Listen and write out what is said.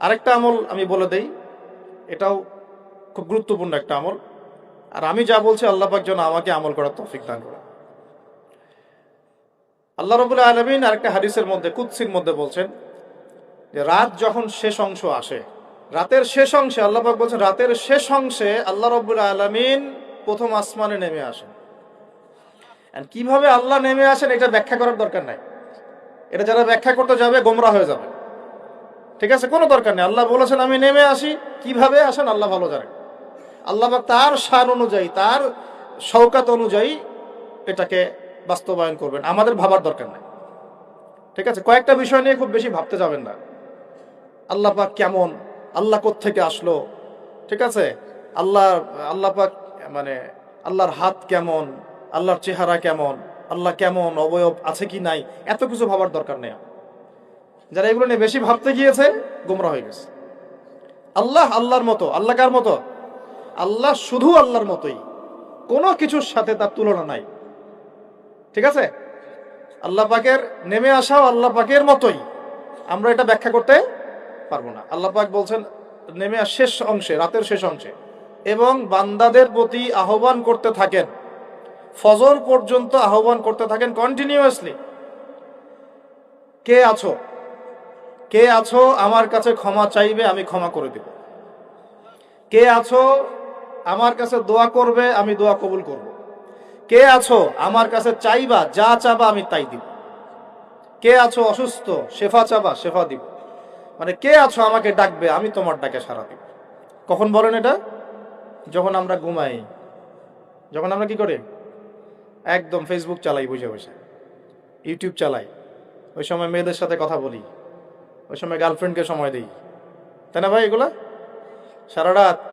আরেকটা আমল আমি বলে দেই, এটাও খুব গুরুত্বপূর্ণ একটা আমল। আর আমি যা বলছি আল্লাহ পাক যেন আমাকে আমল করার তৌফিক দান করে। আল্লাহ রাব্বুল আলামিন আরেকটা হাদিসের মধ্যে, কুদসির মধ্যে বলছেন যে রাত যখন শেষ অংশ আসে, রাতের শেষ অংশে আল্লাহ পাক বলছেন, রাতের শেষ অংশে আল্লাহ রাব্বুল আলামিন প্রথম আসমানে নেমে আসেন। কিভাবে আল্লাহ নেমে আসেন এটা ব্যাখ্যা করার দরকার নাই। এটা যারা ব্যাখ্যা করতে যাবে গোমরা হয়ে যাবে। ঠিক আছে, কোনো দরকার নেই। আল্লাহ বলেছেন আমি নেমে আসি, কিভাবে আসেন আল্লাহ ভালো জানেন। আল্লাহ পাক তার শান অনুযায়ী, তার শওকাত অনুযায়ী এটাকে বাস্তবায়ন করবেন, আমাদের ভাবার দরকার নাই। ঠিক আছে, কয়েকটা বিষয় নিয়ে খুব বেশি ভাবতে যাবেন না। আল্লাহ পাক কেমন, আল্লাহ কোত্থেকে আসলো, ঠিক আছে, আল্লাহ আল্লাহ পাক মানে আল্লাহর হাত কেমন, আল্লাহর চেহারা কেমন, আল্লাহ কেমন, অবয়ব আছে কি নাই, এত কিছু ভাবার দরকার নেই। যারা এগুলো নিয়ে বেশি ভাবতে গিয়েছে গোমরা হয়ে গেছে। আল্লাহ আল্লাহর মতো। আল্লাহ কার মতো? আল্লাহ শুধু আল্লাহর মতোই, কোনো কিছুর সাথে তার তুলনা নাই। ঠিক আছে, আল্লাহ পাকের নেমে আসাও আল্লাহ পাকের মতোই, আমরা এটা ব্যাখ্যা করতে পারবো না। আল্লাহ পাক বলছেন নেমে শেষ অংশে, রাতের শেষ অংশে, এবং বান্দাদের প্রতি আহ্বান করতে থাকেন, ফজর পর্যন্ত আহ্বান করতে থাকেন কন্টিনিউয়াসলি। কে আছো, কে আছো আমার কাছে ক্ষমা চাইবে, আমি ক্ষমা করে দেব। কে আছো আমার কাছে দোয়া করবে, আমি দোয়া কবুল করব। কে আছো আমার কাছে চাইবা, যা চাবা আমি তাই দিব। কে আছো অসুস্থ, শেফা চাবা, শেফা দিব। মানে কে আছো আমাকে ডাকবে, আমি তোমার ডাকে সাড়া দিব। কখন বলেন এটা? যখন আমরা ঘুমাই, যখন আমরা কি করি, একদম ফেসবুক চালাই বসে বসে, ইউটিউব চালাই, ওই সময় মেয়েদের সাথে কথা বলি, ওই সময় গার্লফ্রেন্ডকে সময় দিই, তাই না ভাই? এগুলা সারা রাত